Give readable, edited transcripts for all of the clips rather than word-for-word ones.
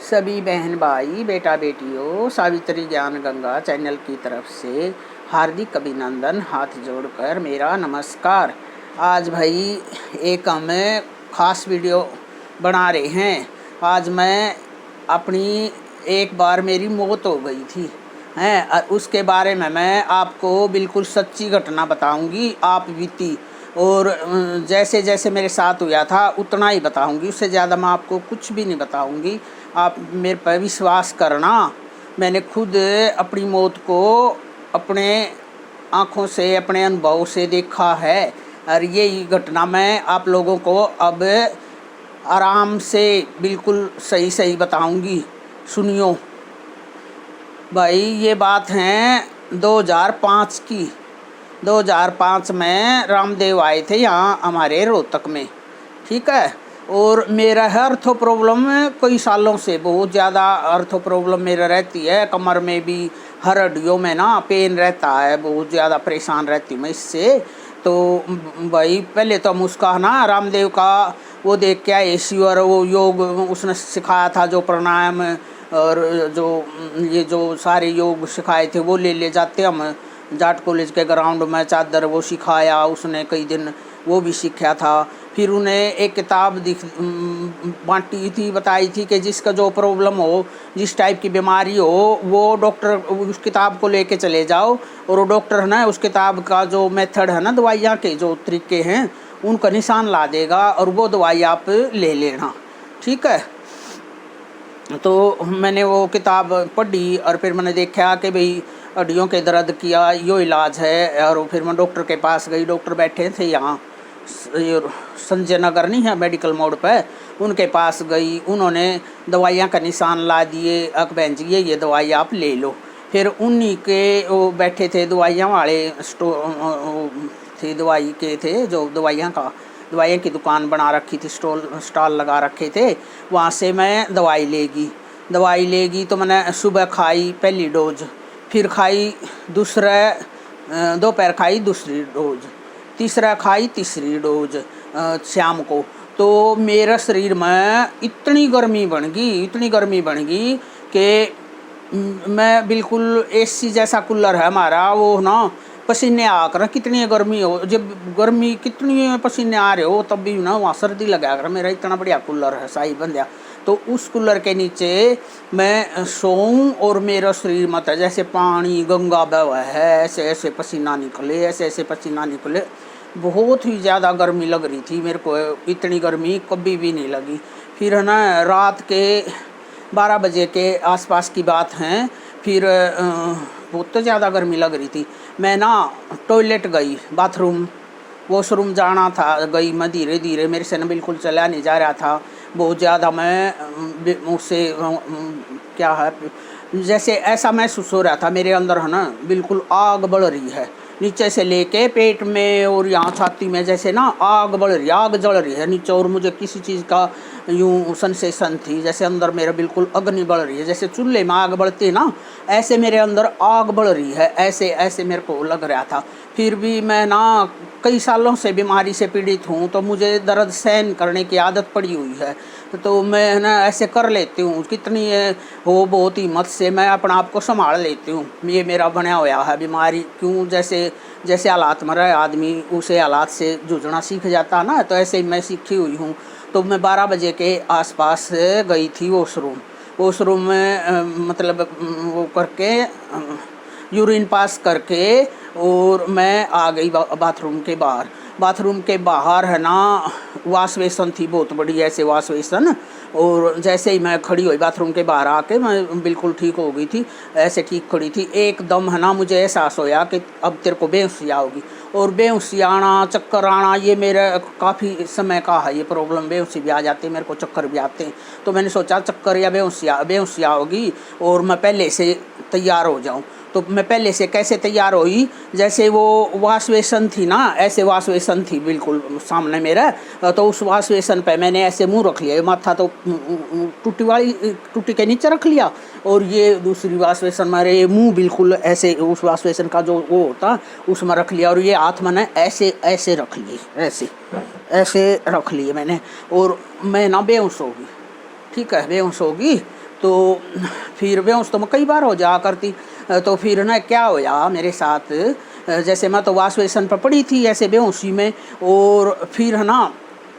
सभी बहन भाई बेटा बेटियों सावित्री ज्ञान गंगा चैनल की तरफ से हार्दिक अभिनंदन। हाथ जोड़कर मेरा नमस्कार। आज भाई एक हम खास वीडियो बना रहे हैं। आज मैं अपनी एक बार मेरी मौत हो गई थी हैं और उसके बारे में मैं आपको बिल्कुल सच्ची घटना बताऊंगी। आप बीती और जैसे जैसे मेरे साथ हुआ था उतना ही बताऊंगी, उससे ज़्यादा मैं आपको कुछ भी नहीं बताऊंगी। आप मेरे पर विश्वास करना। मैंने खुद अपनी मौत को अपने आँखों से अपने अनुभव से देखा है और यही घटना मैं आप लोगों को अब आराम से बिल्कुल सही सही बताऊंगी। सुनियो भाई, ये बात है 2005 की। 2005 में रामदेव आए थे यहाँ हमारे रोहतक में, ठीक है। और मेरा है अर्थो प्रॉब्लम कई सालों से, बहुत ज़्यादा अर्थो प्रॉब्लम मेरा रहती है। कमर में भी हर हड्डियों में ना पेन रहता है, बहुत ज़्यादा परेशान रहती हूँ मैं इससे। तो भाई पहले तो हम उसका ना रामदेव का वो देख के आए, ईश्वर वो योग उसने सिखाया था, जो प्राणायाम और जो ये जो सारे योग सिखाए थे वो ले जाते हम जाट कॉलेज के ग्राउंड में। चादर वो सिखाया उसने, कई दिन वो भी सीखा था। फिर उन्हें एक किताब बांटी थी, बताई थी कि जिसका जो प्रॉब्लम हो, जिस टाइप की बीमारी हो, वो डॉक्टर उस किताब को लेके चले जाओ और वो डॉक्टर है ना उस किताब का जो मेथड है ना, दवाइयाँ के जो तरीके हैं उनका निशान ला देगा और वो दवाई आप ले लेना, ठीक है। तो मैंने वो किताब पढ़ी और फिर मैंने देखा कि भाई हड्डियों के दर्द किया यो इलाज है। और फिर मैं डॉक्टर के पास गई। डॉक्टर बैठे थे यहाँ संजय नगर नहीं है मेडिकल मोड़ पे, उनके पास गई। उन्होंने दवाइयाँ का निशान ला दिए, अक बहन जी ये दवाई आप ले लो। फिर उन्हीं के वो बैठे थे दवाइयाँ वाले थे, दवाई के थे जो दवाइयाँ की दुकान बना रखी थी, स्टॉल लगा रखे थे। वहाँ से मैं दवाई लेगी तो मैंने सुबह खाई पहली डोज, फिर खाई दूसरा, दोपहर खाई दूसरी डोज, तीसरा खाई तीसरी डोज शाम को। तो मेरा शरीर में इतनी गर्मी बन गई कि मैं बिल्कुल एसी जैसा कूलर है हमारा, वो ना पसीने आकर कितनी गर्मी हो, जब गर्मी कितनी पसीने आ रहे हो तब भी ना वहाँ सर्दी लगा कर। मेरा इतना बढ़िया कूलर है साई बंदिया। तो उस कूलर के नीचे मैं सोऊं और मेरा शरीर मत है जैसे पानी गंगा बह है, ऐसे ऐसे पसीना निकले। बहुत ही ज़्यादा गर्मी लग रही थी मेरे को, इतनी गर्मी कभी भी नहीं लगी। फिर है ना रात के 12 बजे के आसपास की बात है, फिर बहुत ज़्यादा गर्मी लग रही थी। मैं ना टॉयलेट गई, बाथरूम वॉशरूम जाना था, गई मैं धीरे धीरे, मेरे से ना बिल्कुल चला नहीं जा रहा था। बहुत ज़्यादा मैं उससे क्या है जैसे ऐसा महसूस हो रहा था मेरे अंदर है ना बिल्कुल आग बढ़ रही है, नीचे से लेके पेट में और यहाँ छाती में जैसे ना आग जल रही है नीचे। और मुझे किसी चीज़ का यूँ सेंसेशन थी जैसे अंदर मेरा बिल्कुल अग्नि बढ़ रही है, जैसे चूल्हे में आग बढ़ती है ना, ऐसे मेरे अंदर आग बढ़ रही है, ऐसे मेरे को लग रहा था। फिर भी मैं ना कई सालों से बीमारी से पीड़ित हूँ, तो मुझे दर्द सहन करने की आदत पड़ी हुई है। तो मैं ना ऐसे कर लेती हूँ, कितनी हो बहुत हिम्मत से मैं अपना आप को संभाल लेती हूँ। ये मेरा बना हुआ है बीमारी। क्यों जैसे हालात में रहे आदमी उसे हालात से जूझना सीख जाता है ना, तो ऐसे ही मैं सीखी हुई हूँ। तो मैं 12 बजे के आसपास गई थी वॉशरूम में, मतलब वो करके यूरिन पास करके, और मैं आ गई बाथरूम के बाहर है ना वाश बेसन थी बहुत बड़ी, ऐसे वाश बेसन। और जैसे ही मैं खड़ी हुई बाथरूम के बाहर आके मैं बिल्कुल ठीक हो गई थी, ऐसे ठीक खड़ी थी। एकदम है ना मुझे एहसास होया कि अब तेरे को बेहोशी आओगी। और बेहोशी आना, चक्कर आना, ये मेरा काफ़ी समय का है ये प्रॉब्लम। बेहोशी भी आ जाती है मेरे को, चक्कर भी आते हैं। तो मैंने सोचा चक्कर या बेहोशी आओगी और मैं पहले से तैयार हो जाऊँ। तो मैं पहले से कैसे तैयार हुई, जैसे वो वाश बेसन थी ना, ऐसे वाश बेसन थी बिल्कुल सामने मेरा। तो उस वाश बेसन पे मैंने ऐसे मुंह रख लिया, माथा तो टूटी के नीचे रख लिया, और ये दूसरी वाश बेसन मेरे मुंह बिल्कुल ऐसे उस वाश बेसन का जो वो होता उसमें रख लिया। और ये हाथ मैंने ऐसे रख लिए, ऐसे रख लिए मैंने। और मैं ना बेहोश होगी, ठीक है, बेहोश होगी। तो फिर बेहोश तो मैं कई बार हो जा करती। तो फिर ना क्या होया मेरे साथ, जैसे मैं तो वाश बेसन पर पड़ी थी ऐसे बेहोशी में, और फिर है ना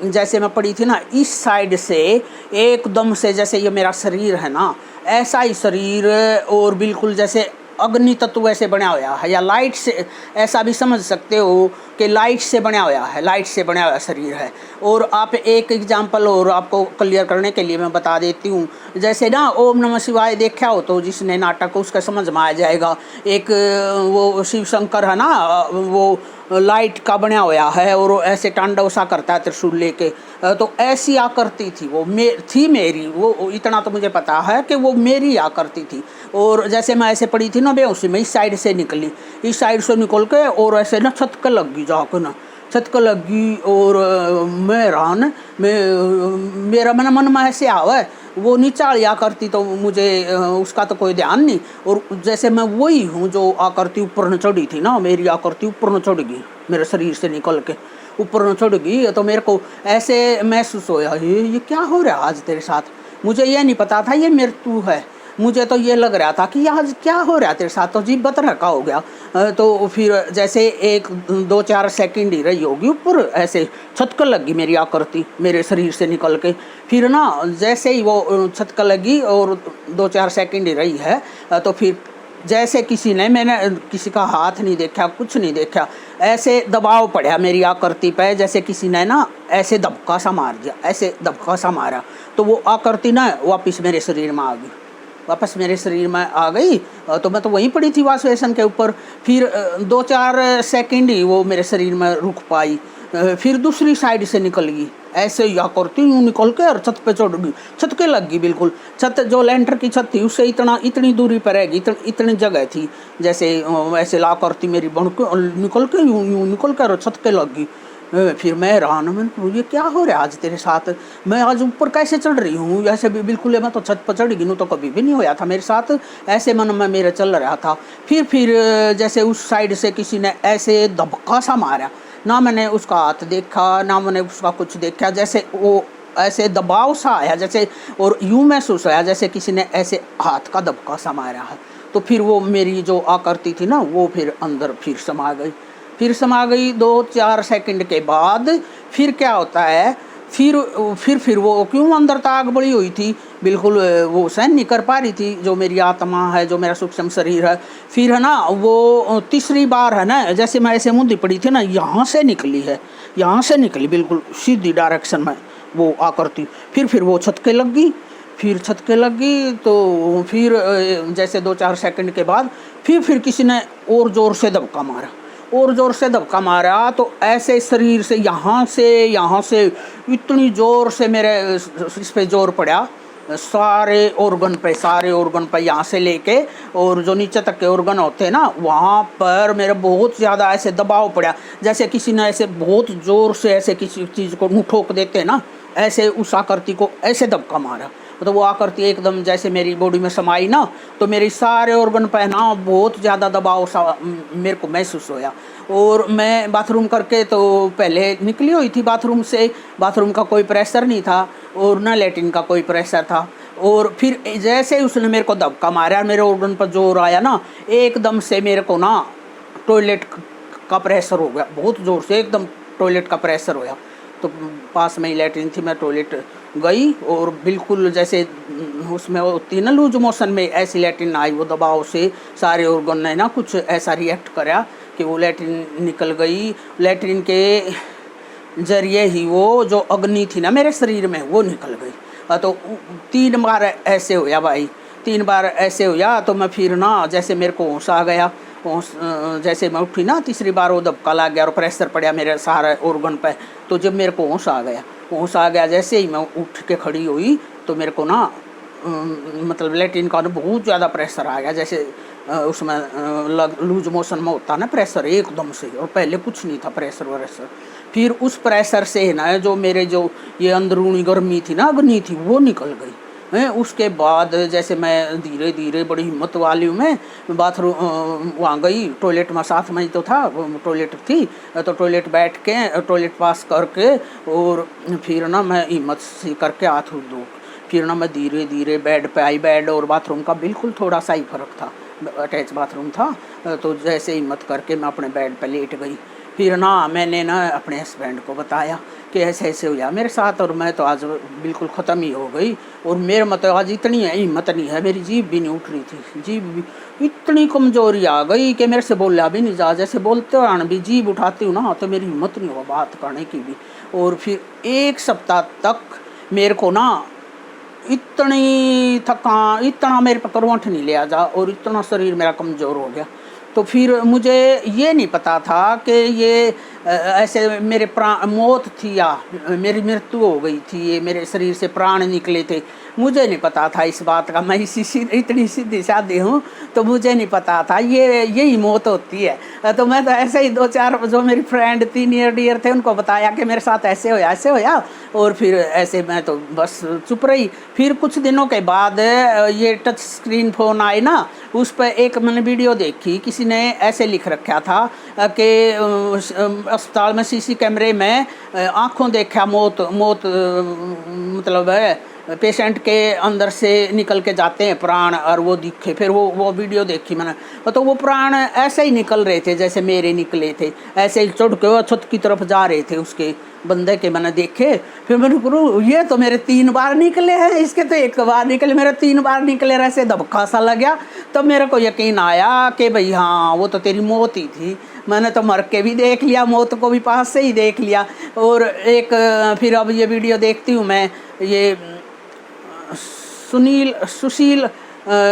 जैसे मैं पड़ी थी ना इस साइड से एकदम से, जैसे ये मेरा शरीर है ना ऐसा ही शरीर, और बिल्कुल जैसे अग्नि तत्व ऐसे बना हुआ है, या लाइट से ऐसा भी समझ सकते हो कि लाइट से बना हुआ है, लाइट से बना हुआ शरीर है। और आप एक एग्जांपल और आपको क्लियर करने के लिए मैं बता देती हूँ। जैसे ना ओम नमः शिवाय देखा हो तो जिसने नाटक उसका समझ में आ जाएगा। एक वो शिव शंकर है ना, वो लाइट का बना हुआ है और ऐसे तांडव सा करता है त्रिशूल लेके। तो ऐसी आकृति थी वो, थी मेरी वो, इतना तो मुझे पता है कि वो मेरी आकृति थी। और जैसे मैं ऐसे पड़ी थी ना बेहोशी में, इस साइड से निकली, इस साइड से निकल के और ऐसे ना छत के लग गई जाकर ना, छत के लग गई। और मैं हैरान, मेरा मन में ऐसे आवा वो नीचा आकृति, तो मुझे उसका तो कोई ध्यान नहीं। और जैसे मैं वही हूँ जो आकृति ऊपर न चढ़ी थी ना, मेरी आकृति ऊपर न चढ़ गई, मेरे शरीर से निकल के ऊपर न चढ़ गई। तो मेरे को ऐसे महसूस होया, ये क्या हो रहा है आज तेरे साथ। मुझे ये नहीं पता था ये मृत्यु है, मुझे तो ये लग रहा था कि आज क्या हो रहा है तेरे साथ, तो जीभ बतर रखा हो गया। तो फिर जैसे 1-2-4 सेकंड ही रही होगी ऊपर, ऐसे छत कर लगी मेरी आकृति मेरे शरीर से निकल के। फिर ना जैसे ही वो छत कर लगी और 2-4 सेकंड ही रही है, तो फिर जैसे किसी ने, मैंने किसी का हाथ नहीं देखा, कुछ नहीं देखा, ऐसे दबाव पड़ा मेरी आकृति पे, जैसे किसी ने ना ऐसे धक्का सा मार दिया, ऐसे धक्का सा मारा। तो वो आकृति ना वापस मेरे शरीर में आ गई, वापस मेरे शरीर में आ गई। तो मैं तो वहीं पड़ी थी वाश बेसन के ऊपर। फिर 2-4 सेकंड ही वो मेरे शरीर में रुक पाई, फिर दूसरी साइड से निकल गई, ऐसे या करती यूँ निकल के और छत पे चढ़ गई, छत के लग गई बिल्कुल। छत जो लेंटर की छत थी उससे इतनी दूरी पर रहेगी, इतनी जगह थी, जैसे ऐसे ला करती मेरी बन के निकल के यूँ निकल कर छत के लग गई। फिर मैं हैरान, मैंने ये क्या हो रहा है आज तेरे साथ, मैं आज ऊपर कैसे चढ़ रही हूँ, ऐसे भी बिल्कुल मैं तो छत पर चढ़ गई हूँ, तो कभी भी नहीं होया था मेरे साथ, ऐसे मन में मेरे चल रहा था। फिर जैसे उस साइड से किसी ने ऐसे धक्का सा मारा, ना मैंने उसका हाथ देखा ना मैंने उसका कुछ देखा, जैसे वो ऐसे दबाव सा आया जैसे, और यूँ महसूस होया जैसे किसी ने ऐसे हाथ का धक्का सा मारा है। तो फिर वो मेरी जो आकृति थी ना वो फिर अंदर फिर समा गई, फिर समा गई। 2-4 सेकंड के बाद फिर क्या होता है, फिर वो क्यों अंदर ताक बड़ी हुई थी, बिल्कुल वो सहन नहीं कर पा रही थी जो मेरी आत्मा है, जो मेरा सूक्ष्म शरीर है। फिर है ना वो तीसरी बार है ना, जैसे मैं ऐसे मुंदी पड़ी थी ना, यहाँ से निकली है, यहाँ से निकली बिल्कुल सीधी डायरेक्शन में वो आकृति। फिर वो छत के लग गई, फिर छत के लग गई। तो फिर जैसे 2-4 सेकंड के बाद फिर किसी ने और ज़ोर से धक्का मारा, और ज़ोर से धक्का मारा, तो ऐसे शरीर से यहाँ से इतनी ज़ोर से मेरे इस पे ज़ोर पड़ा, सारे ऑर्गन पे यहाँ से लेके और जो नीचे तक के ऑर्गन होते हैं ना वहाँ पर मेरा बहुत ज़्यादा ऐसे दबाव पड़ा, जैसे किसी ने ऐसे बहुत ज़ोर से ऐसे किसी चीज़ को ठोक देते हैं ना, ऐसे उस आकृति को ऐसे धक्का मारा। तो वो आकृति एकदम जैसे मेरी बॉडी में समाई ना, तो मेरे सारे ऑर्गन पे ना बहुत ज़्यादा दबाव सा मेरे को महसूस होया। और मैं बाथरूम करके तो पहले निकली हुई थी बाथरूम से, बाथरूम का कोई प्रेशर नहीं था और ना लैट्रिन का कोई प्रेशर था। और फिर जैसे उसने मेरे को धक्का मारा, मेरे ऑर्गन पर जोर आया ना, एकदम से मेरे को ना टॉयलेट का प्रेशर हो गया, बहुत ज़ोर से एकदम टॉयलेट का प्रेशर होया। तो पास में ही लैट्रिन थी, मैं टॉयलेट गई और बिल्कुल जैसे उसमें होती है ना लूज मोशन में, ऐसी लैट्रिन आई, वो दबाव से सारे ऑर्गन ने ना कुछ ऐसा रिएक्ट करा कि वो लैट्रिन निकल गई। लैट्रिन के जरिए ही वो जो अग्नि थी ना मेरे शरीर में वो निकल गई। तो 3 बार ऐसे होया भाई, 3 बार ऐसे होया। तो मैं फिर ना जैसे मेरे को होश आ गया, जैसे मैं उठी ना तीसरी बार वो धक्का लग गया और प्रेशर पड़ा मेरे सारे ऑर्गन पे। तो जब मेरे को होश आ गया, जैसे ही मैं उठ के खड़ी हुई तो मेरे को ना मतलब लैट्रिन का बहुत ज़्यादा प्रेशर आ गया, जैसे उसमें लूज मोशन में होता ना प्रेशर एकदम से, और पहले कुछ नहीं था प्रेशर वरेशर। फिर उस प्रेशर से ना जो मेरे जो ये अंदरूनी गर्मी थी ना, अग्नि थी, वो निकल गई। उसके बाद जैसे मैं धीरे धीरे बड़ी हिम्मत वाली हूँ, मैं बाथरूम वहाँ गई, टॉयलेट में साथ में ही तो था, टॉयलेट थी, तो टॉयलेट बैठ के टॉयलेट पास करके और फिर ना मैं हिम्मत सी करके हाथ धो, फिर ना मैं धीरे धीरे बेड पे आई। बेड और बाथरूम का बिल्कुल थोड़ा सा ही फर्क था, अटैच बाथरूम था। तो जैसे हिम्मत करके मैं अपने बेड पे लेट गई। फिर ना मैंने ना अपने हस्बैंड को बताया कि ऐसे ऐसे हुआ मेरे साथ, और मैं तो आज बिल्कुल ख़त्म ही हो गई। और मेरे मतलब आज इतनी हिम्मत नहीं है, मेरी जीभ भी नहीं उठ रही थी, जीभ भी इतनी कमज़ोरी आ गई कि मेरे से बोला भी नहीं जा। जैसे बोलते हो भी जीभ उठाती हूँ ना तो मेरी हिम्मत नहीं हो बात करने की भी। और फिर 1 सप्ताह तक मेरे को ना इतनी थकान, इतना मेरे पर करवट नहीं लिया जा, और इतना शरीर मेरा कमज़ोर हो गया। तो फिर मुझे ये नहीं पता था कि ये ऐसे मेरे प्राण मौत थी या मेरी मृत्यु हो गई थी, ये मेरे शरीर से प्राण निकले थे। मुझे नहीं पता था इस बात का, मैं इतनी सीधी सादी हूँ तो मुझे नहीं पता था यही मौत होती है। तो मैं तो ऐसे ही 2-4 जो मेरी फ्रेंड थी, नियर डियर थे, उनको बताया कि मेरे साथ ऐसे होया। और फिर ऐसे मैं तो बस चुप रही। फिर कुछ दिनों के बाद ये टच स्क्रीन फ़ोन आए ना, उस पर एक मैंने वीडियो देखी, किसी ने ऐसे लिख रखा था कि अस्पताल में सीसी कैमरे में आँखों देखा मौत मतलब है पेशेंट के अंदर से निकल के जाते हैं प्राण, और वो दिखे। फिर वो वीडियो देखी मैंने, तो वो प्राण ऐसे ही निकल रहे थे जैसे मेरे निकले थे, ऐसे ही चढ़ के छत की तरफ जा रहे थे उसके बंदे के, मैंने देखे। फिर मैंने कहा ये तो मेरे 3 बार निकले हैं, इसके तो 1 बार निकले, मेरे 3 बार निकले, ऐसे धबका सा लग गया। तब मेरे को यकीन आया कि भाई हाँ वो तो तेरी मौत ही थी। मैंने तो मर के भी देख लिया, मौत को भी पास से ही देख लिया। और एक फिर अब ये वीडियो देखती हूँ मैं, ये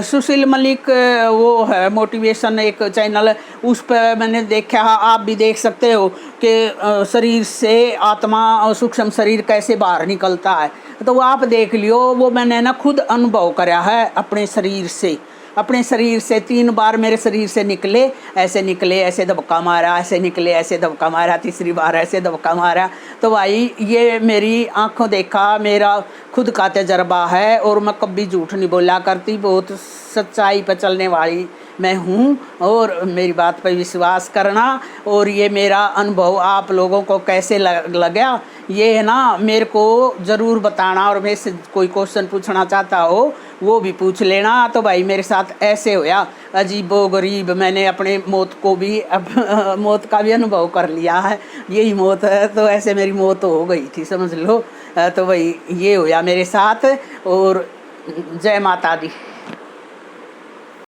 सुशील मलिक वो है मोटिवेशन एक चैनल है, उस पर मैंने देखा, आप भी देख सकते हो कि शरीर से आत्मा और सूक्ष्म शरीर कैसे बाहर निकलता है। तो वो आप देख लियो, वो मैंने ना खुद अनुभव करा है अपने शरीर से। 3 बार मेरे शरीर से निकले, ऐसे धक्का मारा, ऐसे निकले, ऐसे धक्का मारा, तीसरी बार ऐसे धक्का मारा। तो भाई ये मेरी आंखों देखा, मेरा खुद का तजर्बा है, और मैं कभी झूठ नहीं बोला करती, बहुत सच्चाई पर चलने वाली मैं हूँ। और मेरी बात पर विश्वास करना, और ये मेरा अनुभव आप लोगों को कैसे लगा ये है ना मेरे को ज़रूर बताना। और मेरे से कोई क्वेश्चन पूछना चाहता हो वो भी पूछ लेना। तो भाई मेरे साथ ऐसे होया, अजीबो गरीब, मैंने अपने मौत मौत का भी अनुभव कर लिया है, यही मौत है। तो ऐसे मेरी मौत हो गई थी समझ लो। तो भाई ये होया मेरे साथ। और जय माता दी।